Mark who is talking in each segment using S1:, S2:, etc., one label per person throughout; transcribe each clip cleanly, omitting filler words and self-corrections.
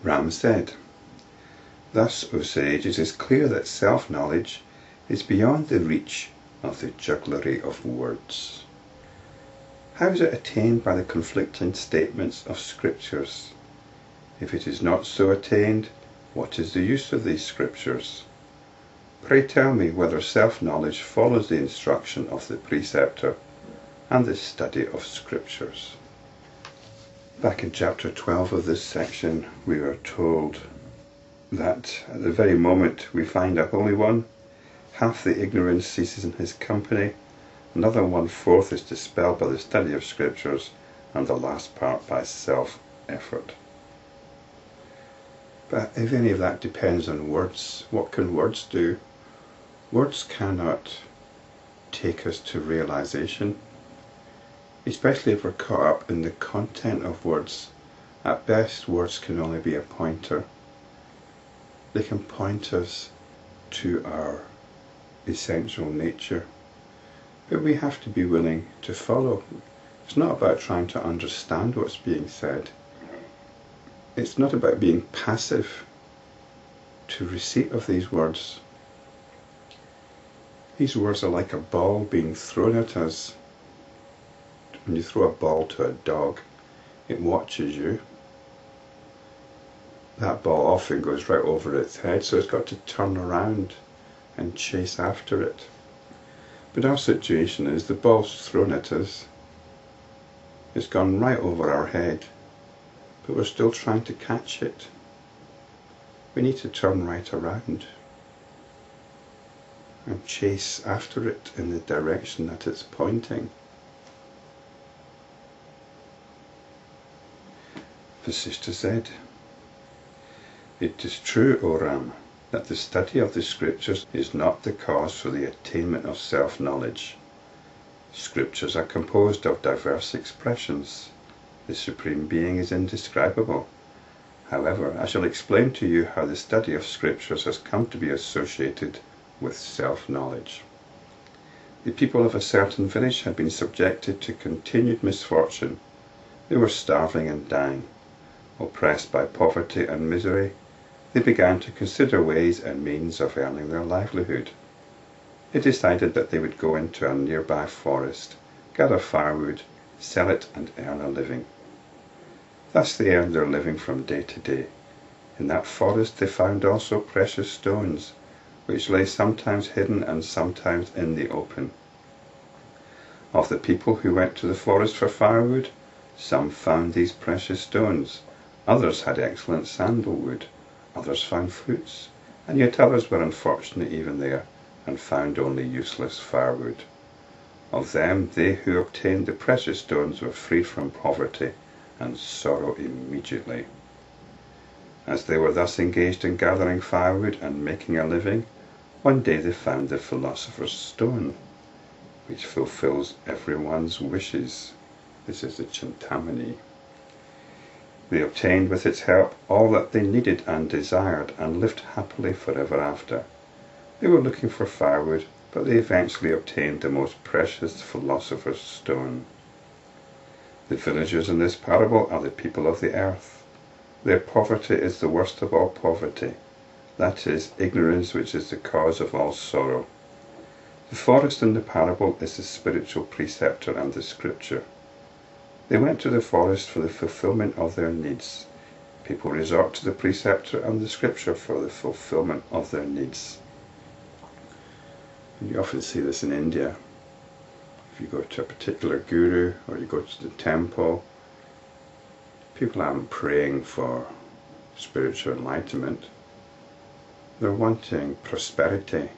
S1: Ram said, "Thus, O sage, it is clear that self-knowledge is beyond the reach of the jugglery of words. How is it attained by the conflicting statements of scriptures? If it is not so attained, what is the use of these scriptures? Pray tell me whether self-knowledge follows the instruction of the preceptor and the study of scriptures." Back in chapter 12 of this section, we are told that at the very moment we find a Holy One, half the ignorance ceases in his company, another 1/4 is dispelled by the study of scriptures, and the last part by self-effort. But if any of that depends on words, what can words do? Words cannot take us to realization, especially if we're caught up in the content of words. At best, words can only be a pointer. They can point us to our essential nature, but we have to be willing to follow. It's not about trying to understand what's being said. It's not about being passive to receipt of these words. These words are like a ball being thrown at us. When you throw a ball to a dog, it watches you. That ball often goes right over its head, so it's got to turn around and chase after it. But our situation is the ball's thrown at us. It's gone right over our head, but we're still trying to catch it. We need to turn right around and chase after it in the direction that it's pointing. Vasishta said, "It is true, O Ram, that the study of the scriptures is not the cause for the attainment of self-knowledge. Scriptures are composed of diverse expressions. The Supreme Being is indescribable. However, I shall explain to you how the study of scriptures has come to be associated with self-knowledge. The people of a certain village had been subjected to continued misfortune. They were starving and dying. Oppressed by poverty and misery, they began to consider ways and means of earning their livelihood. They decided that they would go into a nearby forest, gather firewood, sell it and earn a living. Thus they earned their living from day to day. In that forest they found also precious stones, which lay sometimes hidden and sometimes in the open. Of the people who went to the forest for firewood, some found these precious stones, others had excellent sandalwood, others found fruits, and yet others were unfortunate even there, and found only useless firewood. Of them, they who obtained the precious stones were freed from poverty and sorrow immediately. As they were thus engaged in gathering firewood and making a living, one day they found the philosopher's stone, which fulfills everyone's wishes. This is the chintamani. They obtained with its help all that they needed and desired, and lived happily forever after. They were looking for firewood, but they eventually obtained the most precious philosopher's stone. The villagers in this parable are the people of the earth. Their poverty is the worst of all poverty, that is, ignorance, which is the cause of all sorrow. The forest in the parable is the spiritual preceptor and the scripture. They went to the forest for the fulfillment of their needs. People resort to the preceptor and the scripture for the fulfillment of their needs. And you often see this in India. If you go to a particular guru or you go to the temple, people aren't praying for spiritual enlightenment. They're wanting prosperity.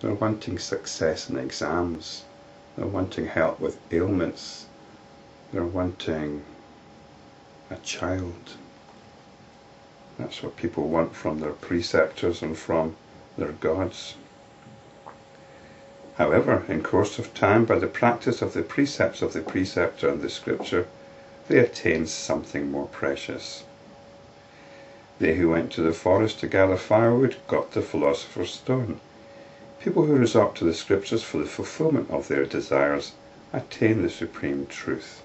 S1: They're wanting success in exams. They're wanting help with ailments. They're wanting a child. That's what people want from their preceptors and from their gods. However, in course of time, by the practice of the precepts of the preceptor and the scripture, they attain something more precious. They who went to the forest to gather firewood got the philosopher's stone. People who resort to the scriptures for the fulfillment of their desires attain the supreme truth.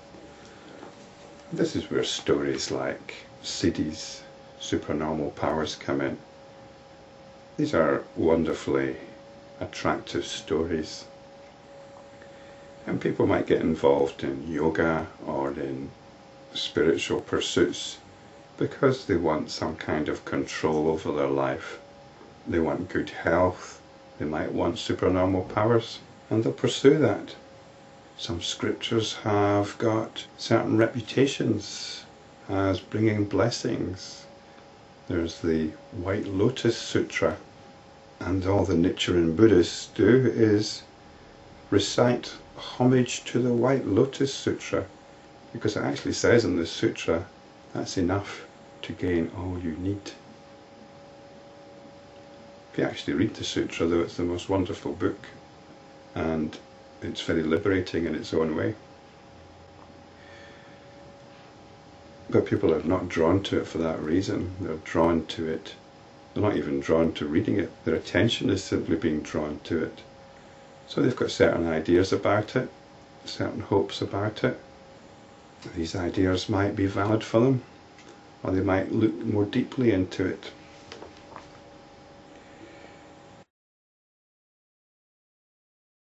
S1: This is where stories like siddhis, supernormal powers come in. These are wonderfully attractive stories. And people might get involved in yoga or in spiritual pursuits because they want some kind of control over their life. They want good health. They might want supernormal powers, and they'll pursue that. Some scriptures have got certain reputations as bringing blessings. There's the White Lotus Sutra, and all the Nichiren Buddhists do is recite homage to the White Lotus Sutra, because it actually says in the sutra that's enough to gain all you need. If you actually read the sutra, though, it's the most wonderful book, and it's very liberating in its own way. But people are not drawn to it for that reason. They're drawn to it. They're not even drawn to reading it. Their attention is simply being drawn to it. So they've got certain ideas about it, certain hopes about it. These ideas might be valid for them, or they might look more deeply into it.